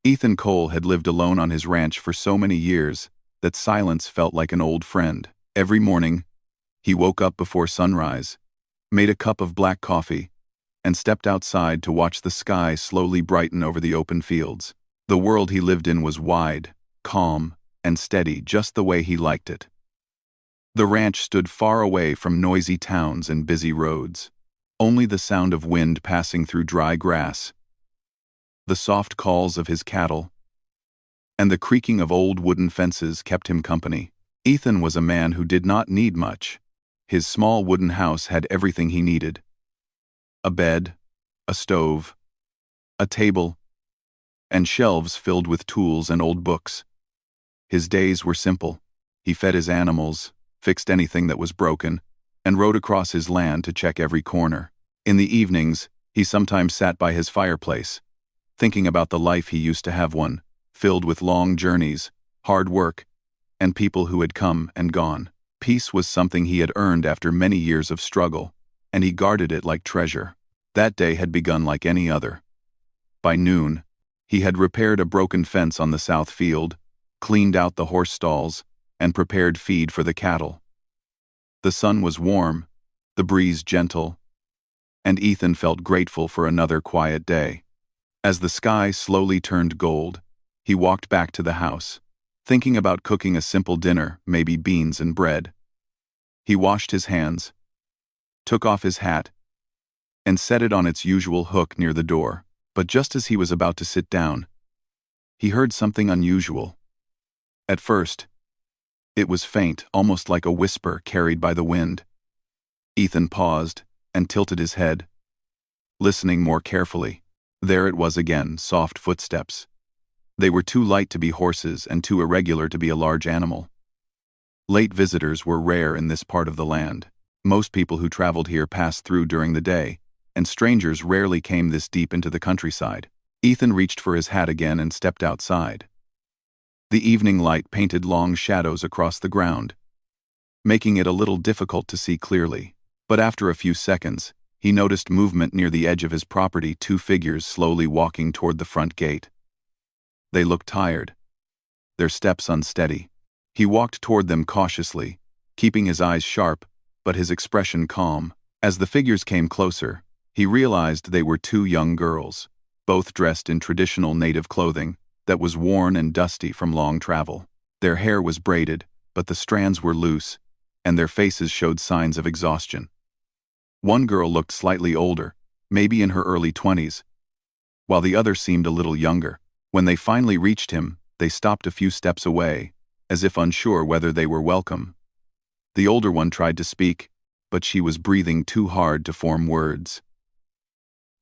Ethan Cole had lived alone on his ranch for so many years that silence felt like an old friend. Every morning, he woke up before sunrise, made a cup of black coffee, and stepped outside to watch the sky slowly brighten over the open fields. The world he lived in was wide, calm, and steady, just the way he liked it. The ranch stood far away from noisy towns and busy roads. Only the sound of wind passing through dry grass, the soft calls of his cattle, and the creaking of old wooden fences kept him company. Ethan was a man who did not need much. His small wooden house had everything he needed: a bed, a stove, a table, and shelves filled with tools and old books. His days were simple. He fed his animals, fixed anything that was broken, and rode across his land to check every corner. In the evenings, he sometimes sat by his fireplace, thinking about the life he used to have, one filled with long journeys, hard work, and people who had come and gone. Peace was something he had earned after many years of struggle, and he guarded it like treasure. That day had begun like any other. By noon, he had repaired a broken fence on the south field, cleaned out the horse stalls, and prepared feed for the cattle. The sun was warm, the breeze gentle, and Ethan felt grateful for another quiet day. As the sky slowly turned gold, he walked back to the house, thinking about cooking a simple dinner, maybe beans and bread. He washed his hands, took off his hat, and set it on its usual hook near the door. But just as he was about to sit down, he heard something unusual. At first, it was faint, almost like a whisper carried by the wind. Ethan paused and tilted his head, listening more carefully. There it was again, soft footsteps. They were too light to be horses and too irregular to be a large animal. Late visitors were rare in this part of the land. Most people who traveled here passed through during the day, and strangers rarely came this deep into the countryside. Ethan reached for his hat again and stepped outside. The evening light painted long shadows across the ground, making it a little difficult to see clearly. But after a few seconds, he noticed movement near the edge of his property, two figures slowly walking toward the front gate. They looked tired, their steps unsteady. He walked toward them cautiously, keeping his eyes sharp, but his expression calm. As the figures came closer, he realized they were two young girls, both dressed in traditional native clothing that was worn and dusty from long travel. Their hair was braided, but the strands were loose, and their faces showed signs of exhaustion. One girl looked slightly older, maybe in her early 20s, while the other seemed a little younger. When they finally reached him, they stopped a few steps away, as if unsure whether they were welcome. The older one tried to speak, but she was breathing too hard to form words.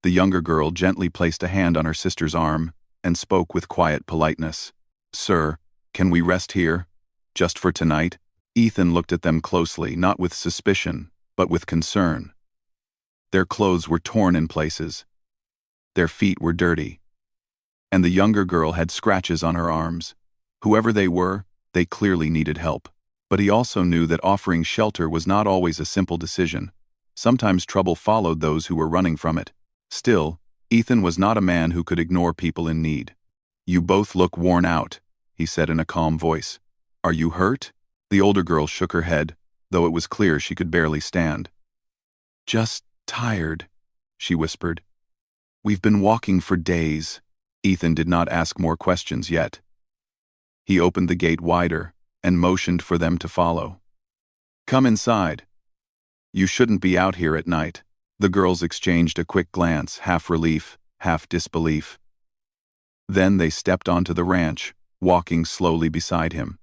The younger girl gently placed a hand on her sister's arm and spoke with quiet politeness. "Sir, can we rest here? Just for tonight?" Ethan looked at them closely, not with suspicion, but with concern. Their clothes were torn in places. Their feet were dirty. And the younger girl had scratches on her arms. Whoever they were, they clearly needed help. But he also knew that offering shelter was not always a simple decision. Sometimes trouble followed those who were running from it. Still, Ethan was not a man who could ignore people in need. "You both look worn out," he said in a calm voice. "Are you hurt?" The older girl shook her head, though it was clear she could barely stand. "Just tired," she whispered. "We've been walking for days." Ethan did not ask more questions yet. He opened the gate wider and motioned for them to follow. "Come inside. You shouldn't be out here at night." The girls exchanged a quick glance, half relief, half disbelief. Then they stepped onto the ranch, walking slowly beside him.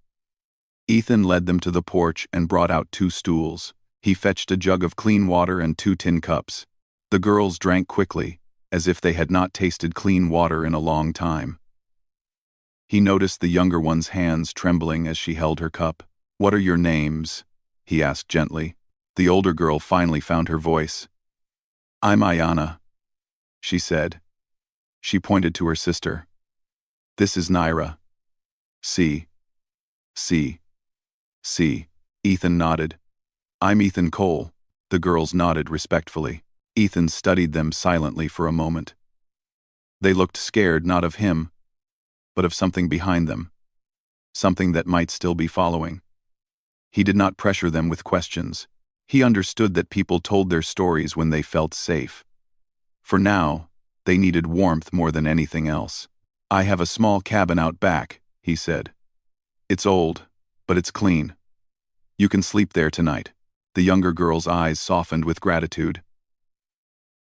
Ethan led them to the porch and brought out 2 stools. He fetched a jug of clean water and 2 tin cups. The girls drank quickly, as if they had not tasted clean water in a long time. He noticed the younger one's hands trembling as she held her cup. "What are your names?" he asked gently. The older girl finally found her voice. "I'm Ayana," she said. She pointed to her sister. "This is Naira. See. Ethan nodded. "I'm Ethan Cole." The girls nodded respectfully. Ethan studied them silently for a moment. They looked scared, not of him, but of something behind them, something that might still be following. He did not pressure them with questions. He understood that people told their stories when they felt safe. For now, they needed warmth more than anything else. "I have a small cabin out back," he said. "It's old, but it's clean. You can sleep there tonight." The younger girl's eyes softened with gratitude.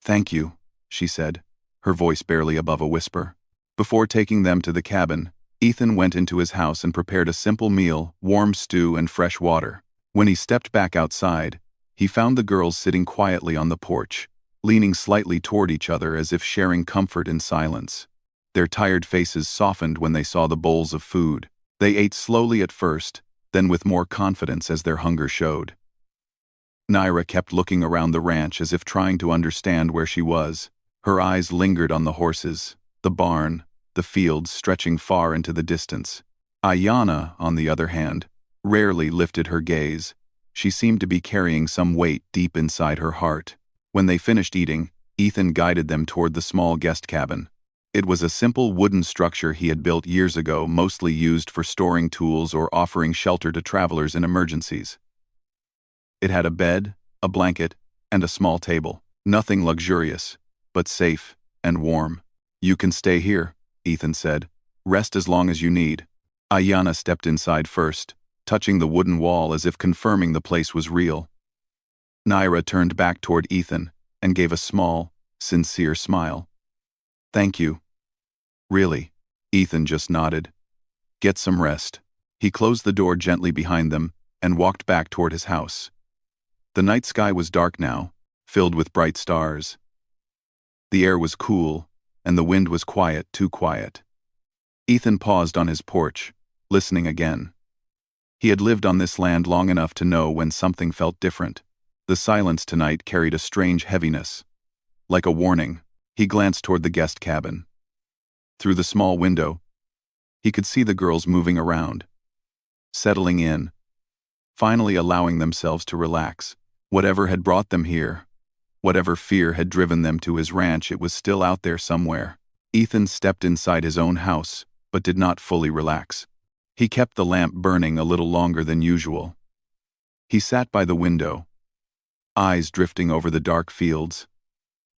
"Thank you," she said, her voice barely above a whisper. Before taking them to the cabin, Ethan went into his house and prepared a simple meal, warm stew and fresh water. When he stepped back outside, he found the girls sitting quietly on the porch, leaning slightly toward each other as if sharing comfort in silence. Their tired faces softened when they saw the bowls of food. They ate slowly at first, then with more confidence as their hunger showed. Naira kept looking around the ranch as if trying to understand where she was. Her eyes lingered on the horses, the barn, the fields stretching far into the distance. Ayanna, on the other hand, rarely lifted her gaze. She seemed to be carrying some weight deep inside her heart. When they finished eating, Ethan guided them toward the small guest cabin. It was a simple wooden structure he had built years ago, mostly used for storing tools or offering shelter to travelers in emergencies. It had a bed, a blanket, and a small table. Nothing luxurious, but safe and warm. "You can stay here," Ethan said. "Rest as long as you need." Ayanna stepped inside first, touching the wooden wall as if confirming the place was real. Naira turned back toward Ethan and gave a small, sincere smile. "Thank you." "Really?" Ethan just nodded. "Get some rest." He closed the door gently behind them and walked back toward his house. The night sky was dark now, filled with bright stars. The air was cool, and the wind was quiet, too quiet. Ethan paused on his porch, listening again. He had lived on this land long enough to know when something felt different. The silence tonight carried a strange heaviness. Like a warning, he glanced toward the guest cabin. Through the small window, he could see the girls moving around, settling in, finally allowing themselves to relax. Whatever had brought them here, whatever fear had driven them to his ranch, it was still out there somewhere. Ethan stepped inside his own house, but did not fully relax. He kept the lamp burning a little longer than usual. He sat by the window, eyes drifting over the dark fields,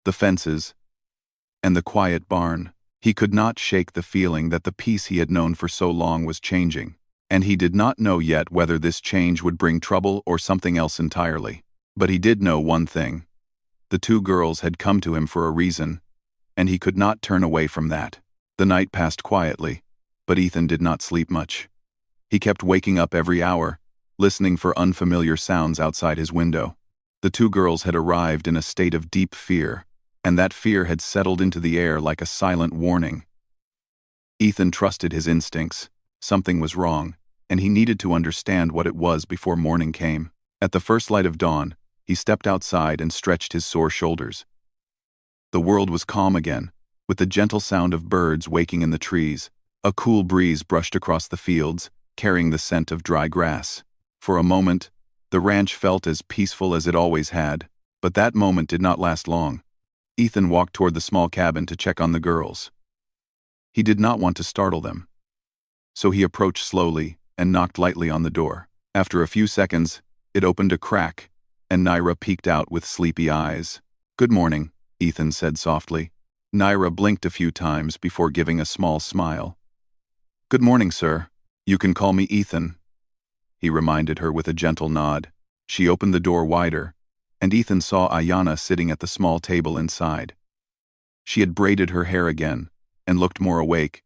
the fences, and the quiet barn. He could not shake the feeling that the peace he had known for so long was changing, and he did not know yet whether this change would bring trouble or something else entirely. But he did know one thing. The two girls had come to him for a reason, and he could not turn away from that. The night passed quietly, but Ethan did not sleep much. He kept waking up every hour, listening for unfamiliar sounds outside his window. The two girls had arrived in a state of deep fear, and that fear had settled into the air like a silent warning. Ethan trusted his instincts. Something was wrong, and he needed to understand what it was before morning came. At the first light of dawn, he stepped outside and stretched his sore shoulders. The world was calm again, with the gentle sound of birds waking in the trees. A cool breeze brushed across the fields, carrying the scent of dry grass. For a moment, the ranch felt as peaceful as it always had, but that moment did not last long. Ethan walked toward the small cabin to check on the girls. He did not want to startle them, so he approached slowly and knocked lightly on the door. After a few seconds, it opened a crack, and Naira peeked out with sleepy eyes. "Good morning," Ethan said softly. Naira blinked a few times before giving a small smile. "Good morning, sir. You can call me Ethan," he reminded her with a gentle nod. She opened the door wider, and Ethan saw Ayanna sitting at the small table inside. She had braided her hair again, and looked more awake,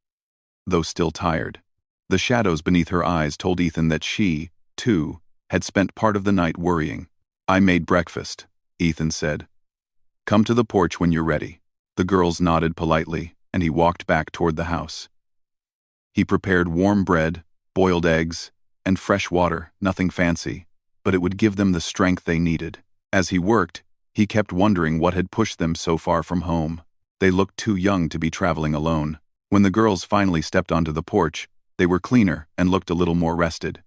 though still tired. The shadows beneath her eyes told Ethan that she, too, had spent part of the night worrying. "I made breakfast," Ethan said. "Come to the porch when you're ready." The girls nodded politely, and he walked back toward the house. He prepared warm bread, boiled eggs, and fresh water, nothing fancy, but it would give them the strength they needed. As he worked, he kept wondering what had pushed them so far from home. They looked too young to be traveling alone. When the girls finally stepped onto the porch, they were cleaner and looked a little more rested.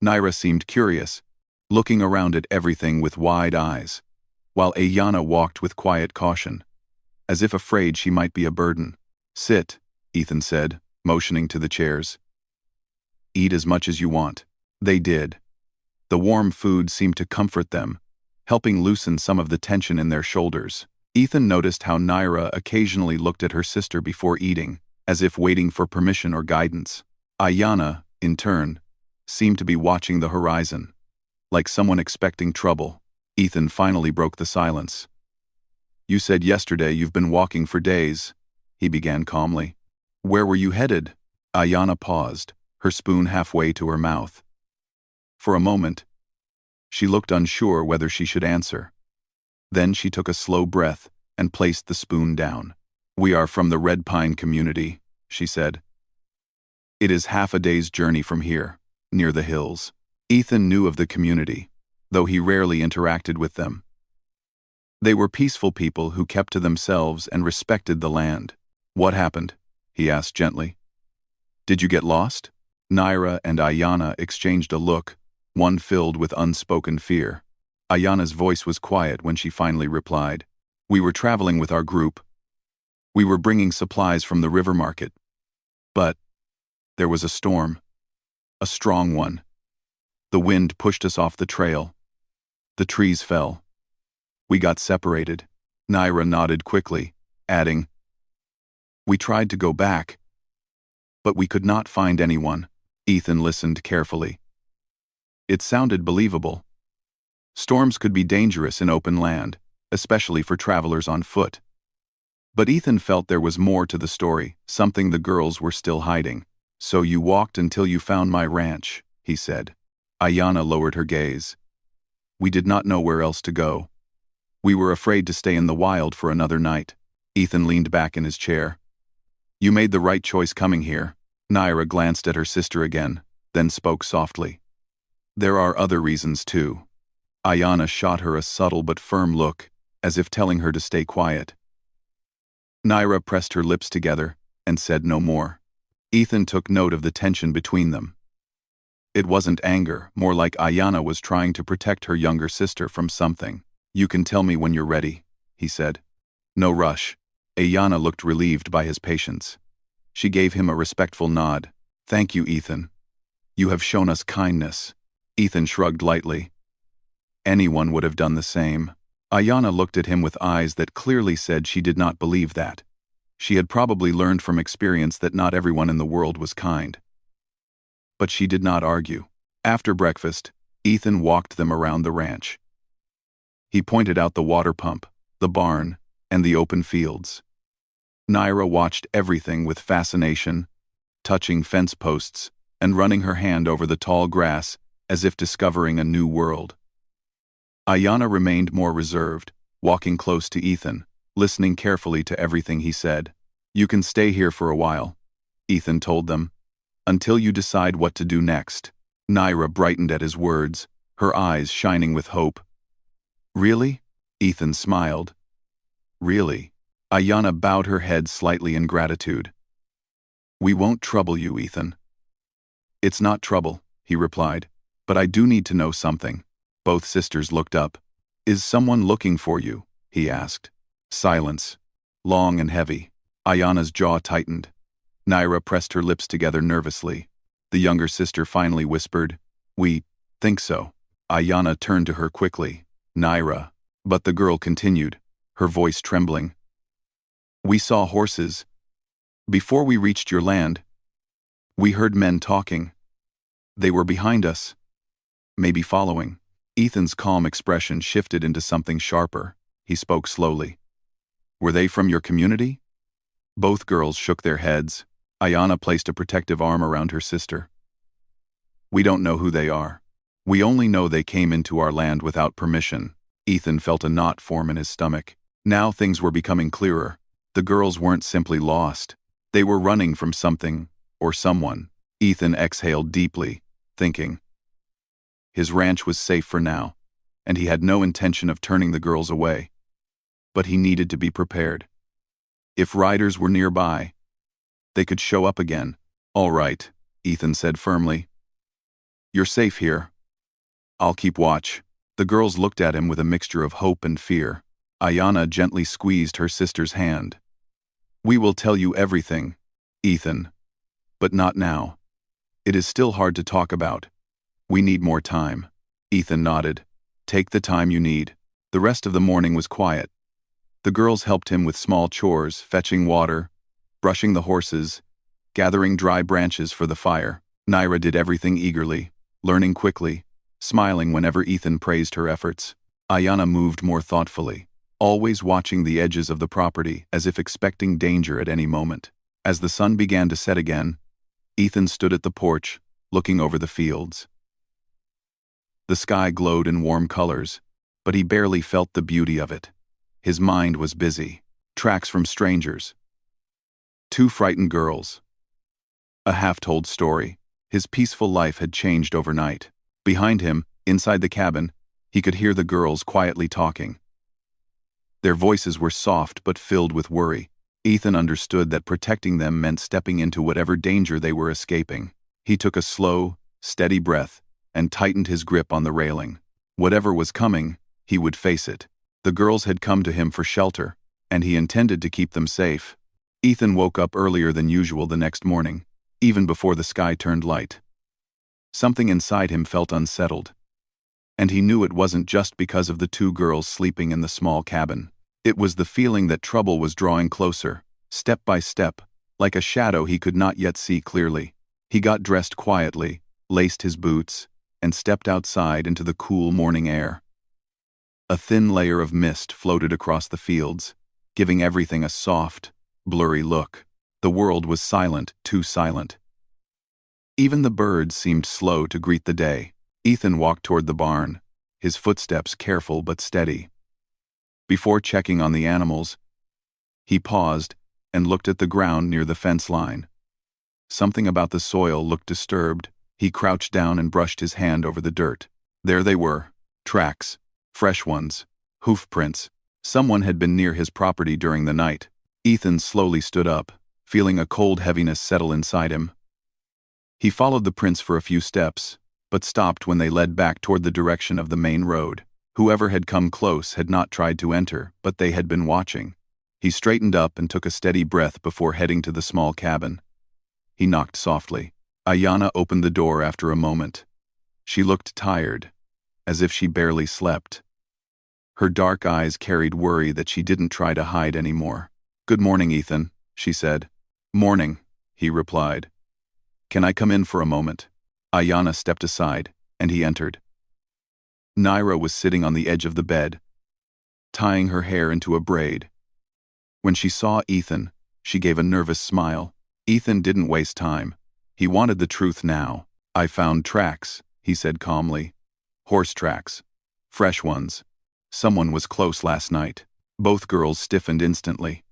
Naira seemed curious, looking around at everything with wide eyes, while Ayanna walked with quiet caution, as if afraid she might be a burden. "Sit," Ethan said, motioning to the chairs. Eat as much as you want. They did. The warm food seemed to comfort them, helping loosen some of the tension in their shoulders. Ethan noticed how Naira occasionally looked at her sister before eating, as if waiting for permission or guidance. Ayana, in turn, seemed to be watching the horizon, like someone expecting trouble. Ethan finally broke the silence. You said yesterday you've been walking for days, he began calmly. Where were you headed? Ayana paused, her spoon halfway to her mouth. For a moment, she looked unsure whether she should answer. Then she took a slow breath and placed the spoon down. We are from the Red Pine community, she said. It is half a day's journey from here, near the hills. Ethan knew of the community, though he rarely interacted with them. They were peaceful people who kept to themselves and respected the land. What happened? He asked gently. Did you get lost? Naira and Ayana exchanged a look, one filled with unspoken fear. Ayana's voice was quiet when she finally replied. We were traveling with our group. We were bringing supplies from the river market. But there was a storm. A strong one. The wind pushed us off the trail. The trees fell. We got separated. Naira nodded quickly, adding, We tried to go back, but we could not find anyone. Ethan listened carefully. It sounded believable. Storms could be dangerous in open land, especially for travelers on foot. But Ethan felt there was more to the story, something the girls were still hiding. So you walked until you found my ranch, he said. Ayana lowered her gaze. We did not know where else to go. We were afraid to stay in the wild for another night. Ethan leaned back in his chair. You made the right choice coming here. Naira glanced at her sister again, then spoke softly. There are other reasons too. Ayana shot her a subtle but firm look, as if telling her to stay quiet. Naira pressed her lips together and said no more. Ethan took note of the tension between them. It wasn't anger, more like Ayana was trying to protect her younger sister from something. You can tell me when you're ready, he said. No rush. Ayana looked relieved by his patience. She gave him a respectful nod. Thank you, Ethan. You have shown us kindness. Ethan shrugged lightly. Anyone would have done the same. Ayana looked at him with eyes that clearly said she did not believe that. She had probably learned from experience that not everyone in the world was kind. But she did not argue. After breakfast, Ethan walked them around the ranch. He pointed out the water pump, the barn, and the open fields. Naira watched everything with fascination, touching fence posts and running her hand over the tall grass as if discovering a new world. Ayana remained more reserved, walking close to Ethan, listening carefully to everything he said. You can stay here for a while, Ethan told them, until you decide what to do next. Naira brightened at his words, her eyes shining with hope. Really? Ethan smiled. Really? Ayana bowed her head slightly in gratitude. We won't trouble you, Ethan. It's not trouble, he replied, but I do need to know something. Both sisters looked up. Is someone looking for you? He asked. Silence. Long and heavy. Ayana's jaw tightened. Naira pressed her lips together nervously. The younger sister finally whispered, We think so. Ayana turned to her quickly. Naira. But the girl continued, her voice trembling. We saw horses. Before we reached your land, we heard men talking. They were behind us. Maybe following. Ethan's calm expression shifted into something sharper. He spoke slowly. Were they from your community? Both girls shook their heads. Ayana placed a protective arm around her sister. We don't know who they are. We only know they came into our land without permission. Ethan felt a knot form in his stomach. Now things were becoming clearer. The girls weren't simply lost. They were running from something, or someone. Ethan exhaled deeply, thinking. His ranch was safe for now, and he had no intention of turning the girls away. But he needed to be prepared. If riders were nearby, they could show up again. All right, Ethan said firmly. You're safe here. I'll keep watch. The girls looked at him with a mixture of hope and fear. Ayana gently squeezed her sister's hand. We will tell you everything, Ethan. But not now. It is still hard to talk about. We need more time. Ethan nodded. Take the time you need. The rest of the morning was quiet. The girls helped him with small chores, fetching water, brushing the horses, gathering dry branches for the fire. Naira did everything eagerly, learning quickly, smiling whenever Ethan praised her efforts. Ayana moved more thoughtfully, always watching the edges of the property as if expecting danger at any moment. As the sun began to set again, Ethan stood at the porch, looking over the fields. The sky glowed in warm colors, but he barely felt the beauty of it. His mind was busy. Tracks from strangers. Two frightened girls. A half-told story. His peaceful life had changed overnight. Behind him, inside the cabin, he could hear the girls quietly talking. Their voices were soft but filled with worry. Ethan understood that protecting them meant stepping into whatever danger they were escaping. He took a slow, steady breath and tightened his grip on the railing. Whatever was coming, he would face it. The girls had come to him for shelter, and he intended to keep them safe. Ethan woke up earlier than usual the next morning, even before the sky turned light. Something inside him felt unsettled, and he knew it wasn't just because of the two girls sleeping in the small cabin. It was the feeling that trouble was drawing closer, step by step, like a shadow he could not yet see clearly. He got dressed quietly, laced his boots, and stepped outside into the cool morning air. A thin layer of mist floated across the fields, giving everything a soft, blurry look. The world was silent, too silent. Even the birds seemed slow to greet the day. Ethan walked toward the barn, his footsteps careful but steady. Before checking on the animals, he paused and looked at the ground near the fence line. Something about the soil looked disturbed. He crouched down and brushed his hand over the dirt. There they were, tracks, fresh ones, hoof prints. Someone had been near his property during the night. Ethan slowly stood up, feeling a cold heaviness settle inside him. He followed the prints for a few steps, but stopped when they led back toward the direction of the main road. Whoever had come close had not tried to enter, but they had been watching. He straightened up and took a steady breath before heading to the small cabin. He knocked softly. Ayana opened the door after a moment. She looked tired, as if she barely slept. Her dark eyes carried worry that she didn't try to hide anymore. "Good morning, Ethan," she said. "Morning," he replied. "Can I come in for a moment?" Ayana stepped aside, and he entered. Naira was sitting on the edge of the bed, tying her hair into a braid. When she saw Ethan, she gave a nervous smile. Ethan didn't waste time. He wanted the truth now. "I found tracks," he said calmly. "Horse tracks. Fresh ones. Someone was close last night." Both girls stiffened instantly.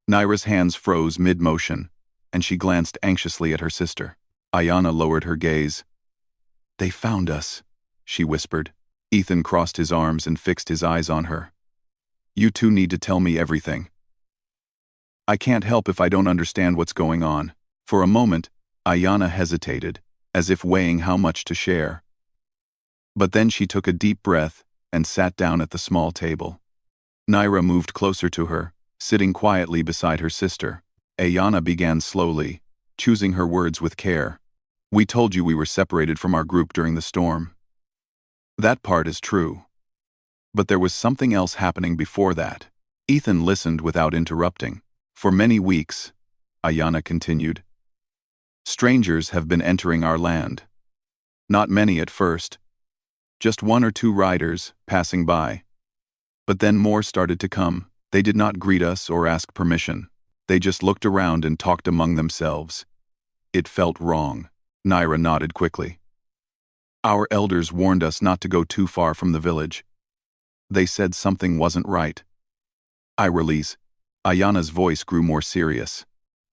Naira's hands froze mid-motion, and she glanced anxiously at her sister. Ayana lowered her gaze. "They found us," she whispered. Ethan crossed his arms and fixed his eyes on her. "You two need to tell me everything. I can't help if I don't understand what's going on." For a moment, Ayana hesitated, as if weighing how much to share. But then she took a deep breath and sat down at the small table. Naira moved closer to her, sitting quietly beside her sister. Ayana began slowly, choosing her words with care. "We told you we were separated from our group during the storm. That part is true. But there was something else happening before that." Ethan listened without interrupting. "For many weeks," Ayana continued, "strangers have been entering our land. Not many at first. Just one or two riders passing by. But then more started to come. They did not greet us or ask permission. They just looked around and talked among themselves. It felt wrong." Naira nodded quickly. "Our elders warned us not to go too far from the village. They said something wasn't right." "I release." Ayana's voice grew more serious.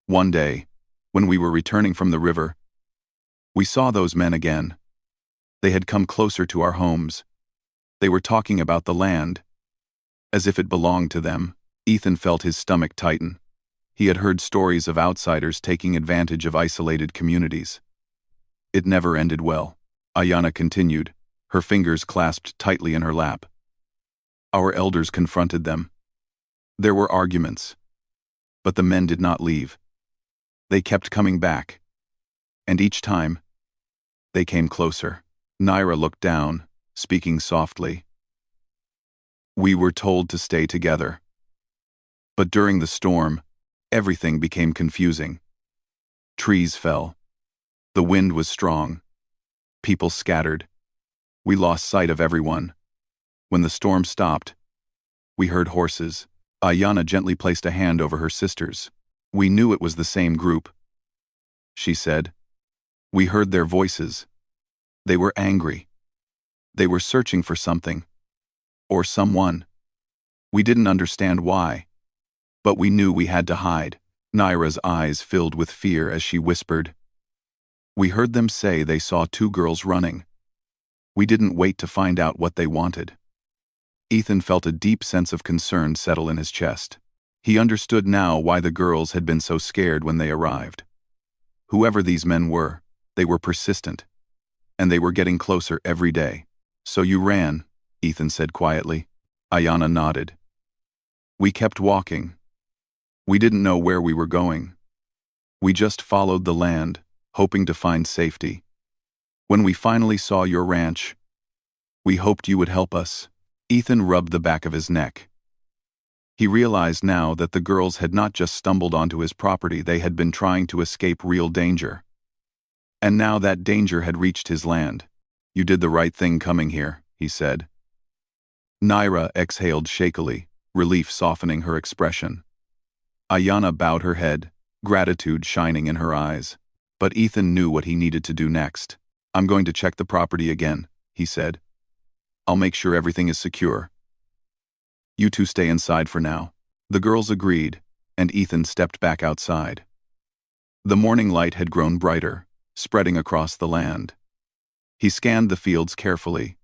"One day, when we were returning from the river, we saw those men again. They had come closer to our homes. They were talking about the land, as if it belonged to them." Ethan felt his stomach tighten. He had heard stories of outsiders taking advantage of isolated communities. It never ended well. Ayana continued, her fingers clasped tightly in her lap. "Our elders confronted them. There were arguments, but the men did not leave. They kept coming back, and each time, they came closer. Naira looked down, speaking softly. We were told to stay together. But during the storm, everything became confusing. Trees fell. The wind was strong. People scattered. We lost sight of everyone. When the storm stopped, we heard horses. Ayana gently placed a hand over her sister's. We knew it was the same group, she said. We heard their voices. They were angry. They were searching for something. Or someone. We didn't understand why. But we knew we had to hide. Naira's eyes filled with fear as she whispered. We heard them say they saw two girls running. We didn't wait to find out what they wanted. Ethan felt a deep sense of concern settle in his chest. He understood now why the girls had been so scared when they arrived. Whoever these men were, they were persistent. And they were getting closer every day. So you ran, Ethan said quietly. Ayana nodded. We kept walking. We didn't know where we were going. We just followed the land, hoping to find safety. When we finally saw your ranch, we hoped you would help us. Ethan rubbed the back of his neck. He realized now that the girls had not just stumbled onto his property, they had been trying to escape real danger. And now that danger had reached his land. You did the right thing coming here, he said. Naira exhaled shakily, relief softening her expression. Ayana bowed her head, gratitude shining in her eyes. But Ethan knew what he needed to do next. I'm going to check the property again, he said. I'll make sure everything is secure. You two stay inside for now. The girls agreed, and Ethan stepped back outside. The morning light had grown brighter, spreading across the land. He scanned the fields carefully,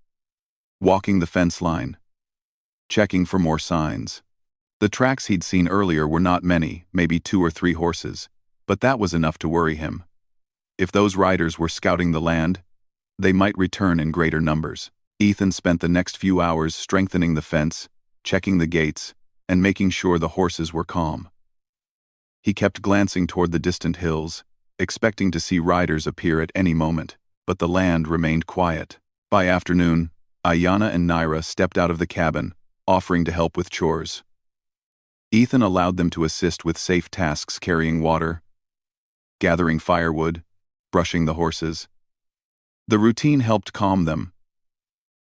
walking the fence line, checking for more signs. The tracks he'd seen earlier were not many, maybe 2 or 3 horses, but that was enough to worry him. If those riders were scouting the land, they might return in greater numbers. Ethan spent the next few hours strengthening the fence, checking the gates, and making sure the horses were calm. He kept glancing toward the distant hills, expecting to see riders appear at any moment, but the land remained quiet. By afternoon, Ayana and Naira stepped out of the cabin, offering to help with chores. Ethan allowed them to assist with safe tasks carrying water, gathering firewood, brushing the horses. The routine helped calm them,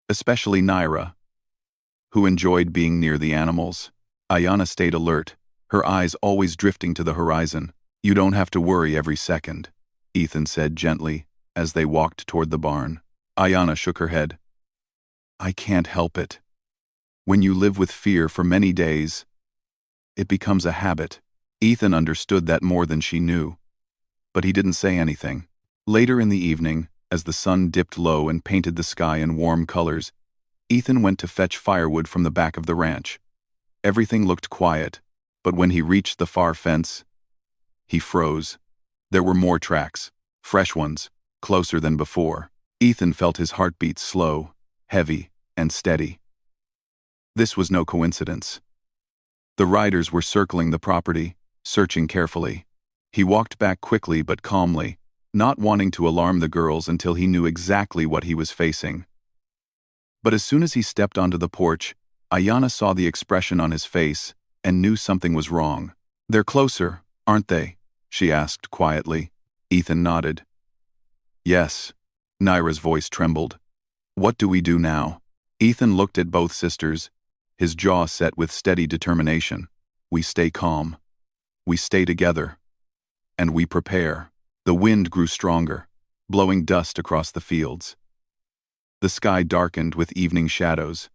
especially Naira, who enjoyed being near the animals. Ayana stayed alert, her eyes always drifting to the horizon. You don't have to worry every second, Ethan said gently as they walked toward the barn. Ayana shook her head. I can't help it. When you live with fear for many days, it becomes a habit. Ethan understood that more than she knew, but he didn't say anything. Later in the evening, as the sun dipped low and painted the sky in warm colors, Ethan went to fetch firewood from the back of the ranch. Everything looked quiet, but when he reached the far fence, he froze. There were more tracks, fresh ones, closer than before. Ethan felt his heartbeat slow, heavy, and steady. This was no coincidence. The riders were circling the property, searching carefully. He walked back quickly but calmly, not wanting to alarm the girls until he knew exactly what he was facing. But as soon as he stepped onto the porch, Ayana saw the expression on his face and knew something was wrong. They're closer, aren't they? She asked quietly. Ethan nodded. Yes. Naira's voice trembled. What do we do now? Ethan looked at both sisters, his jaw set with steady determination. We stay calm. We stay together. And we prepare. The wind grew stronger, blowing dust across the fields. The sky darkened with evening shadows,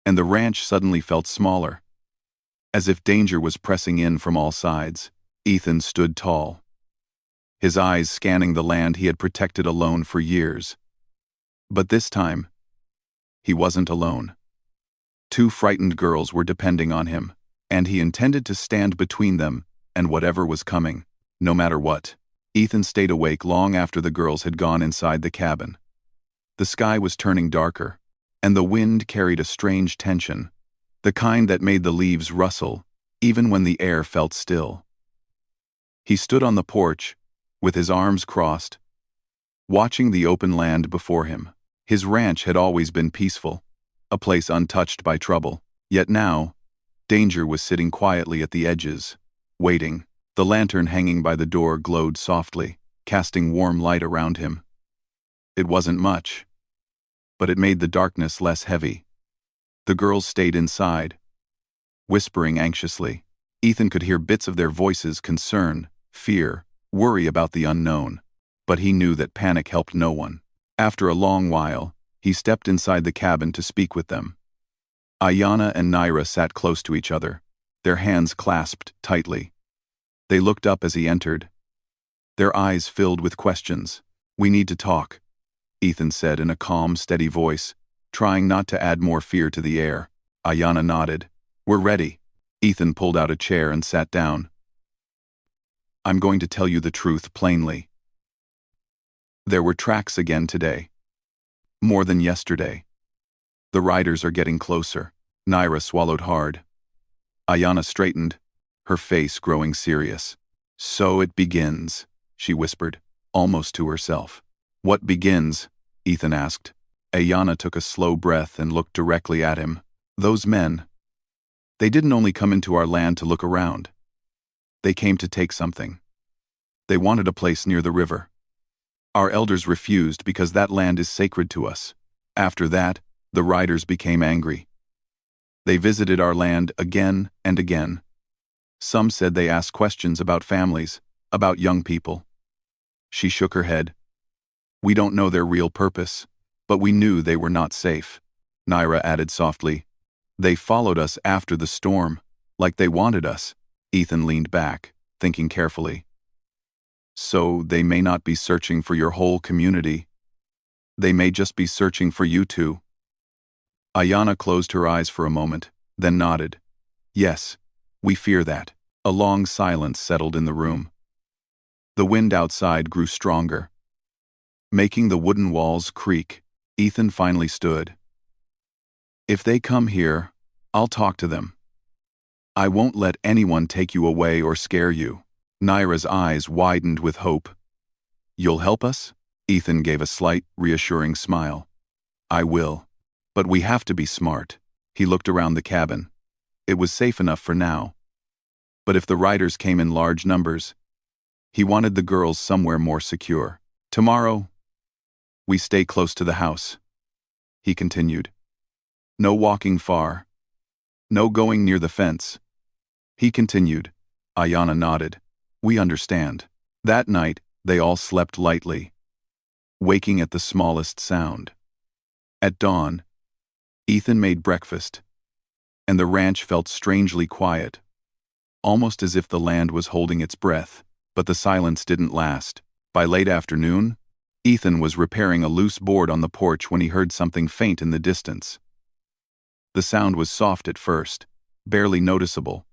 and the ranch suddenly felt smaller, as if danger was pressing in from all sides. Ethan stood tall, his eyes scanning the land he had protected alone for years. But this time, he wasn't alone. 2 frightened girls were depending on him, and he intended to stand between them and whatever was coming, no matter what. Ethan stayed awake long after the girls had gone inside the cabin. The sky was turning darker, and the wind carried a strange tension, the kind that made the leaves rustle, even when the air felt still. He stood on the porch, with his arms crossed, watching the open land before him. His ranch had always been peaceful, a place untouched by trouble. Yet now, danger was sitting quietly at the edges, waiting. The lantern hanging by the door glowed softly, casting warm light around him. It wasn't much, but it made the darkness less heavy. The girls stayed inside, whispering anxiously. Ethan could hear bits of their voices: concern, fear, worry about the unknown. But he knew that panic helped no one. After a long while, he stepped inside the cabin to speak with them. Ayanna and Naira sat close to each other, their hands clasped tightly. They looked up as he entered, their eyes filled with questions. "We need to talk," Ethan said in a calm, steady voice, trying not to add more fear to the air. Ayanna nodded. "We're ready." Ethan pulled out a chair and sat down. "I'm going to tell you the truth plainly. There were tracks again today. More than yesterday. The riders are getting closer." Naira swallowed hard. Ayanna straightened, her face growing serious. "So it begins," she whispered, almost to herself. "What begins?" Ethan asked. Ayanna took a slow breath and looked directly at him. "Those men. They didn't only come into our land to look around. They came to take something. They wanted a place near the river. Our elders refused because that land is sacred to us. After that, the riders became angry. They visited our land again and again. Some said they asked questions about families, about young people." She shook her head. "We don't know their real purpose, but we knew they were not safe." Naira added softly, "They followed us after the storm, like they wanted us." Ethan leaned back, thinking carefully. "So they may not be searching for your whole community. They may just be searching for you two." Ayanna closed her eyes for a moment, then nodded. "Yes, we fear that." A long silence settled in the room. The wind outside grew stronger, making the wooden walls creak. Ethan finally stood. "If they come here, I'll talk to them. I won't let anyone take you away or scare you." Naira's eyes widened with hope. "You'll help us?" Ethan gave a slight, reassuring smile. "I will. But we have to be smart." He looked around the cabin. It was safe enough for now. But if the riders came in large numbers, he wanted the girls somewhere more secure. "Tomorrow, we stay close to the house," he continued. "No walking far. No going near the fence." He continued. Ayanna nodded. "We understand." That night, they all slept lightly, waking at the smallest sound. At dawn, Ethan made breakfast, and the ranch felt strangely quiet, almost as if the land was holding its breath. But the silence didn't last. By late afternoon, Ethan was repairing a loose board on the porch when he heard something faint in the distance. The sound was soft at first, barely noticeable,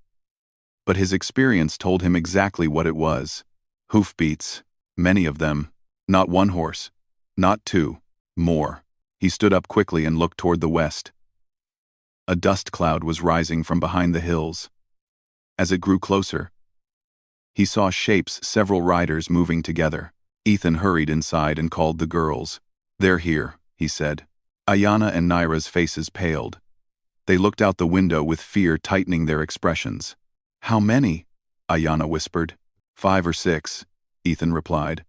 but his experience told him exactly what it was. Hoofbeats, many of them, not one horse, not two, more. He stood up quickly and looked toward the west. A dust cloud was rising from behind the hills. As it grew closer, he saw shapes, several riders moving together. Ethan hurried inside and called the girls. "They're here," he said. Ayanna and Naira's faces paled. They looked out the window with fear tightening their expressions. "How many?" Ayanna whispered. 5 or 6, Ethan replied.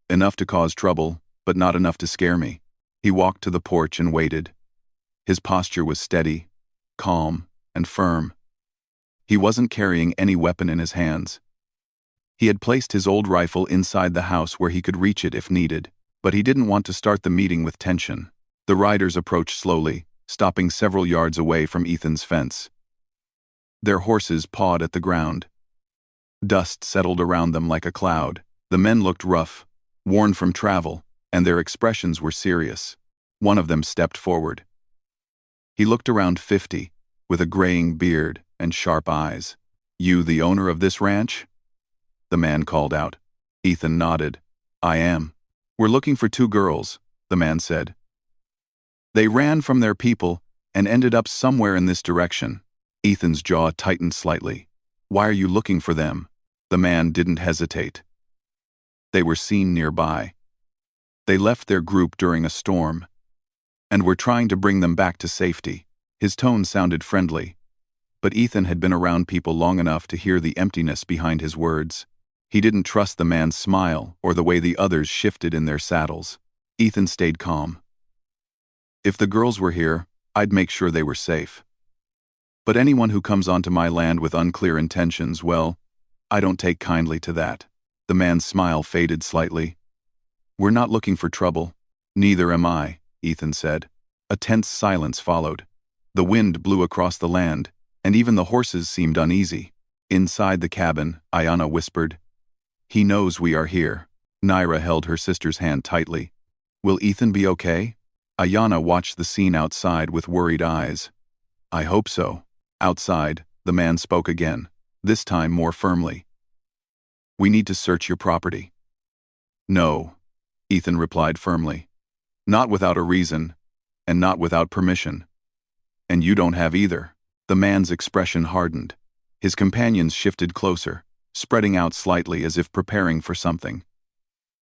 "Enough to cause trouble, but not enough to scare me." He walked to the porch and waited. His posture was steady, calm, and firm. He wasn't carrying any weapon in his hands. He had placed his old rifle inside the house where he could reach it if needed, but he didn't want to start the meeting with tension. The riders approached slowly, stopping several yards away from Ethan's fence. Their horses pawed at the ground. Dust settled around them like a cloud. The men looked rough, worn from travel, and their expressions were serious. One of them stepped forward. He looked around 50, with a graying beard and sharp eyes. "You the owner of this ranch?" the man called out. Ethan nodded. "I am." "We're looking for 2 girls," the man said. "They ran from their people and ended up somewhere in this direction." Ethan's jaw tightened slightly. "Why are you looking for them?" The man didn't hesitate. They were seen nearby. They left their group during a storm, and were trying to bring them back to safety. His tone sounded friendly, but Ethan had been around people long enough to hear the emptiness behind his words. He didn't trust the man's smile or the way the others shifted in their saddles. Ethan stayed calm. If the girls were here, I'd make sure they were safe. But anyone who comes onto my land with unclear intentions, well, I don't take kindly to that. The man's smile faded slightly. We're not looking for trouble. Neither am I, Ethan said. A tense silence followed. The wind blew across the land, and even the horses seemed uneasy. Inside the cabin, Ayanna whispered, "He knows we are here." Naira held her sister's hand tightly. "Will Ethan be okay?" Ayanna watched the scene outside with worried eyes. "I hope so." Outside, the man spoke again, this time more firmly. "We need to search your property." "No," Ethan replied firmly. "Not without a reason, and not without permission. And you don't have either." The man's expression hardened. His companions shifted closer, spreading out slightly as if preparing for something.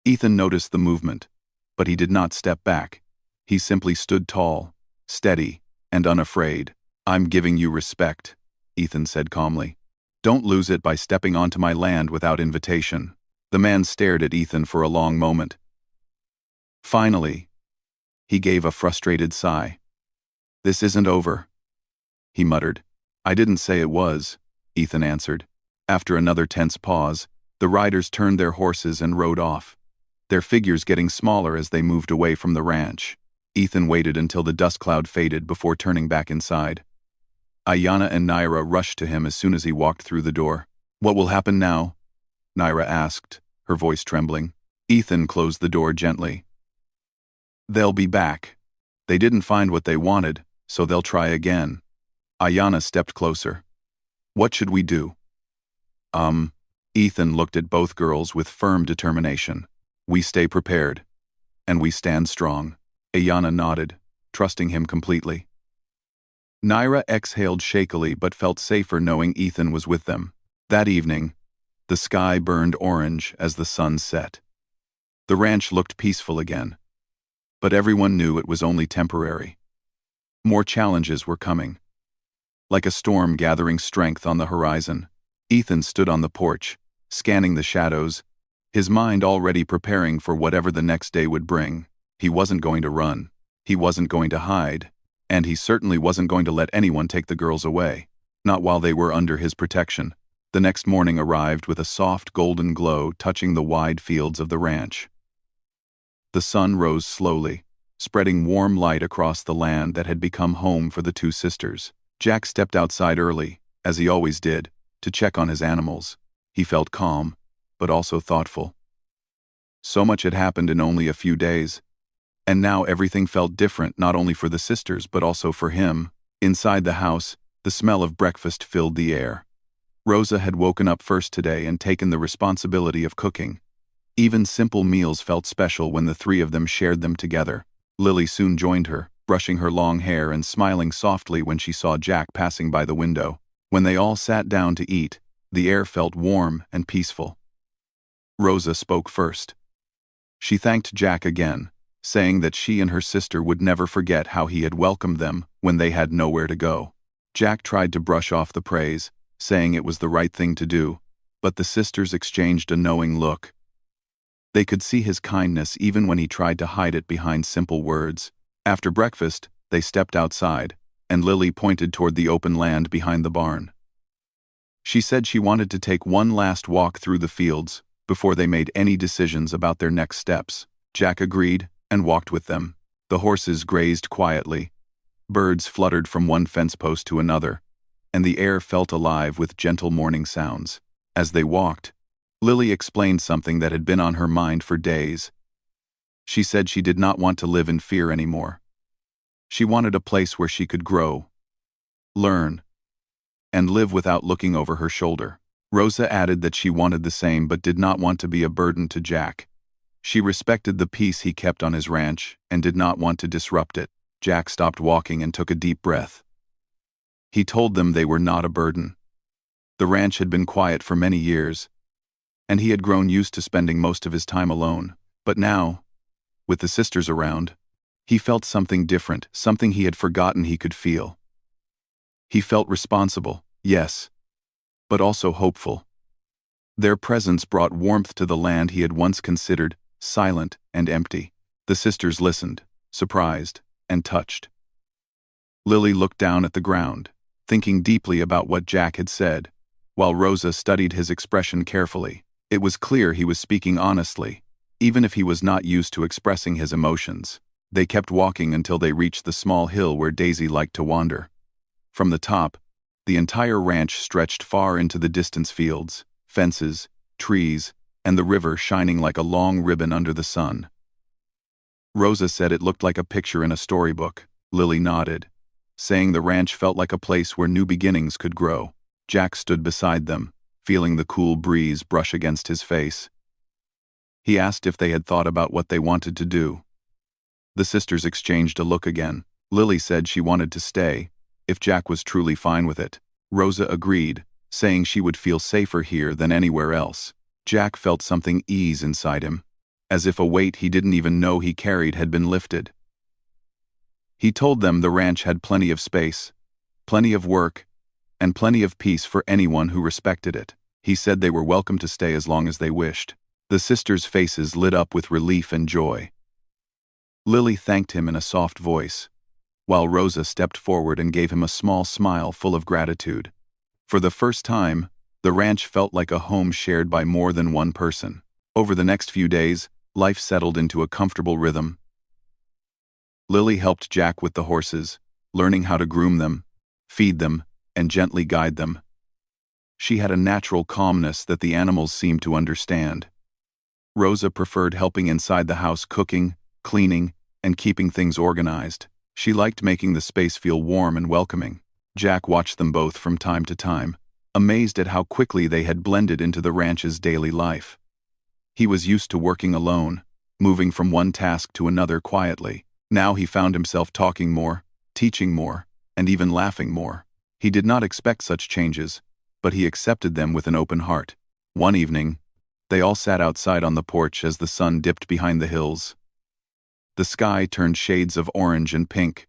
Ethan noticed the movement, but he did not step back. He simply stood tall, steady, and unafraid. "I'm giving you respect," Ethan said calmly. "Don't lose it by stepping onto my land without invitation." The man stared at Ethan for a long moment. Finally, he gave a frustrated sigh. "This isn't over," he muttered. "I didn't say it was," Ethan answered. After another tense pause, the riders turned their horses and rode off, their figures getting smaller as they moved away from the ranch. Ethan waited until the dust cloud faded before turning back inside. Ayanna and Naira rushed to him as soon as he walked through the door. "What will happen now?" Naira asked, her voice trembling. Ethan closed the door gently. "They'll be back. They didn't find what they wanted, so they'll try again." Ayanna stepped closer. "What should we do?" Ethan looked at both girls with firm determination. "We stay prepared, and we stand strong." Ayanna nodded, trusting him completely. Naira exhaled shakily but felt safer knowing Ethan was with them. That evening, the sky burned orange as the sun set. The ranch looked peaceful again, but everyone knew it was only temporary. More challenges were coming. Like a storm gathering strength on the horizon, Ethan stood on the porch, scanning the shadows, his mind already preparing for whatever the next day would bring. He wasn't going to run. He wasn't going to hide. And he certainly wasn't going to let anyone take the girls away, not while they were under his protection. The next morning arrived with a soft golden glow touching the wide fields of the ranch. The sun rose slowly, spreading warm light across the land that had become home for the two sisters. Jack stepped outside early, as he always did, to check on his animals. He felt calm, but also thoughtful. So much had happened in only a few days. And now everything felt different not only for the sisters but also for him. Inside the house, the smell of breakfast filled the air. Rosa had woken up first today and taken the responsibility of cooking. Even simple meals felt special when the three of them shared them together. Lily soon joined her, brushing her long hair and smiling softly when she saw Jack passing by the window. When they all sat down to eat, the air felt warm and peaceful. Rosa spoke first. She thanked Jack again, saying that she and her sister would never forget how he had welcomed them when they had nowhere to go. Jack tried to brush off the praise, saying it was the right thing to do, but the sisters exchanged a knowing look. They could see his kindness even when he tried to hide it behind simple words. After breakfast, they stepped outside, and Lily pointed toward the open land behind the barn. She said she wanted to take one last walk through the fields before they made any decisions about their next steps. Jack agreed and walked with them. The horses grazed quietly. Birds fluttered from one fence post to another, and the air felt alive with gentle morning sounds. As they walked, Lily explained something that had been on her mind for days. She said she did not want to live in fear anymore. She wanted a place where she could grow, learn, and live without looking over her shoulder. Rosa added that she wanted the same but did not want to be a burden to Jack. She respected the peace he kept on his ranch and did not want to disrupt it. Jack stopped walking and took a deep breath. He told them they were not a burden. The ranch had been quiet for many years, and he had grown used to spending most of his time alone. But now, with the sisters around, he felt something different, something he had forgotten he could feel. He felt responsible, yes, but also hopeful. Their presence brought warmth to the land he had once considered silent and empty. The sisters listened, surprised and touched. Lily looked down at the ground, thinking deeply about what Jack had said, while Rosa studied his expression carefully. It was clear he was speaking honestly, even if he was not used to expressing his emotions. They kept walking until they reached the small hill where Daisy liked to wander. From the top, the entire ranch stretched far into the distant fields, fences, trees, and the river shining like a long ribbon under the sun. Rosa said it looked like a picture in a storybook. Lily nodded, saying the ranch felt like a place where new beginnings could grow. Jack stood beside them, feeling the cool breeze brush against his face. He asked if they had thought about what they wanted to do. The sisters exchanged a look again. Lily said she wanted to stay, if Jack was truly fine with it. Rosa agreed, saying she would feel safer here than anywhere else. Jack felt something ease inside him, as if a weight he didn't even know he carried had been lifted. He told them the ranch had plenty of space, plenty of work, and plenty of peace for anyone who respected it. He said they were welcome to stay as long as they wished. The sisters' faces lit up with relief and joy. Lily thanked him in a soft voice, while Rosa stepped forward and gave him a small smile full of gratitude. For the first time, the ranch felt like a home shared by more than one person. Over the next few days, life settled into a comfortable rhythm. Lily helped Jack with the horses, learning how to groom them, feed them, and gently guide them. She had a natural calmness that the animals seemed to understand. Rosa preferred helping inside the house, cooking, cleaning, and keeping things organized. She liked making the space feel warm and welcoming. Jack watched them both from time to time, amazed at how quickly they had blended into the ranch's daily life. He was used to working alone, moving from one task to another quietly. Now he found himself talking more, teaching more, and even laughing more. He did not expect such changes, but he accepted them with an open heart. One evening, they all sat outside on the porch as the sun dipped behind the hills. The sky turned shades of orange and pink,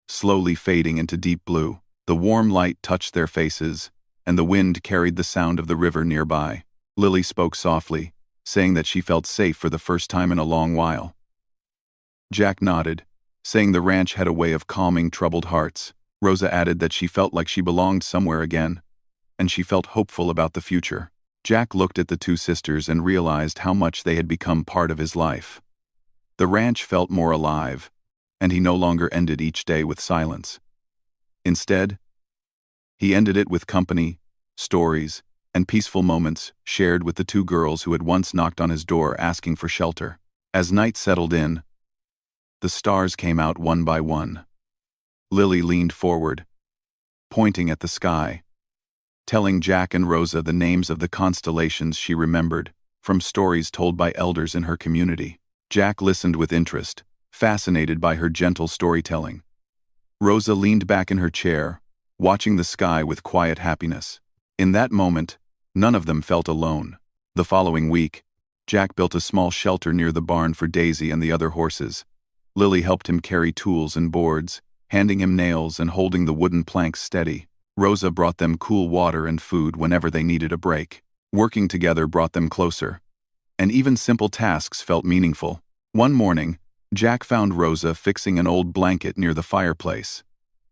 slowly fading into deep blue. The warm light touched their faces, and the wind carried the sound of the river nearby. Lily spoke softly, saying that she felt safe for the first time in a long while. Jack nodded, saying the ranch had a way of calming troubled hearts. Rosa added that she felt like she belonged somewhere again, and she felt hopeful about the future. Jack looked at the two sisters and realized how much they had become part of his life. The ranch felt more alive, and he no longer ended each day with silence. Instead, he ended it with company, stories, and peaceful moments shared with the two girls who had once knocked on his door asking for shelter. As night settled in, the stars came out one by one. Lily leaned forward, pointing at the sky, telling Jack and Rosa the names of the constellations she remembered from stories told by elders in her community. Jack listened with interest, fascinated by her gentle storytelling. Rosa leaned back in her chair, watching the sky with quiet happiness. In that moment, none of them felt alone. The following week, Jack built a small shelter near the barn for Daisy and the other horses. Lily helped him carry tools and boards, handing him nails and holding the wooden planks steady. Rosa brought them cool water and food whenever they needed a break. Working together brought them closer, and even simple tasks felt meaningful. One morning, Jack found Rosa fixing an old blanket near the fireplace.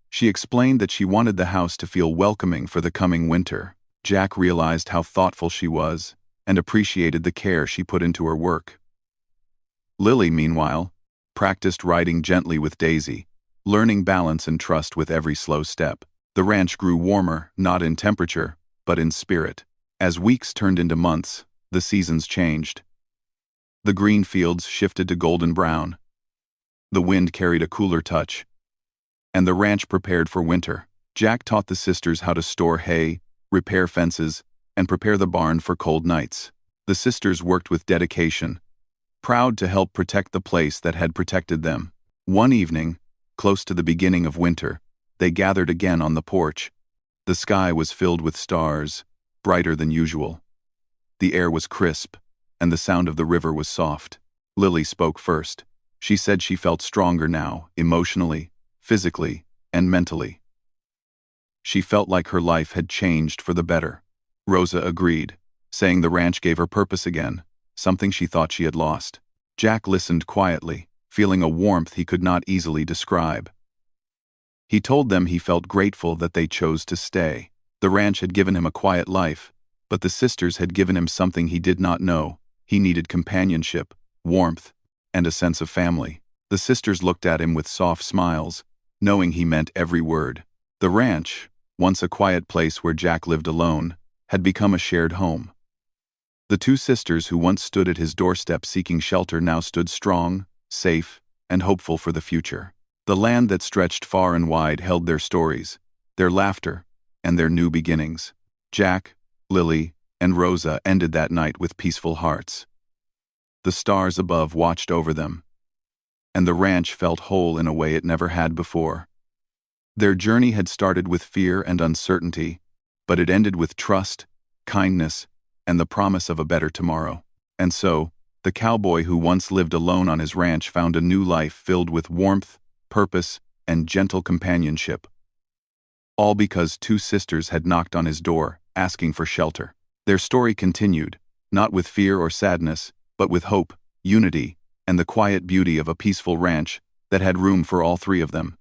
She explained that she wanted the house to feel welcoming for the coming winter. Jack realized how thoughtful she was and appreciated the care she put into her work. Lily, meanwhile, practiced riding gently with Daisy, learning balance and trust with every slow step. The ranch grew warmer, not in temperature, but in spirit. As weeks turned into months, the seasons changed. The green fields shifted to golden brown. The wind carried a cooler touch, and the ranch prepared for winter. Jack taught the sisters how to store hay, repair fences, and prepare the barn for cold nights. The sisters worked with dedication, proud to help protect the place that had protected them. One evening, close to the beginning of winter, they gathered again on the porch. The sky was filled with stars, brighter than usual. The air was crisp, and the sound of the river was soft. Lily spoke first. She said she felt stronger now, emotionally, physically, and mentally. She felt like her life had changed for the better. Rosa agreed, saying the ranch gave her purpose again, something she thought she had lost. Jack listened quietly, feeling a warmth he could not easily describe. He told them he felt grateful that they chose to stay. The ranch had given him a quiet life, but the sisters had given him something he did not know. He needed companionship, warmth, and a sense of family. The sisters looked at him with soft smiles, knowing he meant every word. The ranch, once a quiet place where Jack lived alone, had become a shared home. The two sisters who once stood at his doorstep seeking shelter now stood strong, safe, and hopeful for the future. The land that stretched far and wide held their stories, their laughter, and their new beginnings. Jack, Lily, and Rosa ended that night with peaceful hearts. The stars above watched over them, and the ranch felt whole in a way it never had before. Their journey had started with fear and uncertainty, but it ended with trust, kindness, and the promise of a better tomorrow. And so, the cowboy who once lived alone on his ranch found a new life filled with warmth, purpose, and gentle companionship. All because two sisters had knocked on his door, asking for shelter. Their story continued, not with fear or sadness, but with hope, unity, and the quiet beauty of a peaceful ranch that had room for all three of them.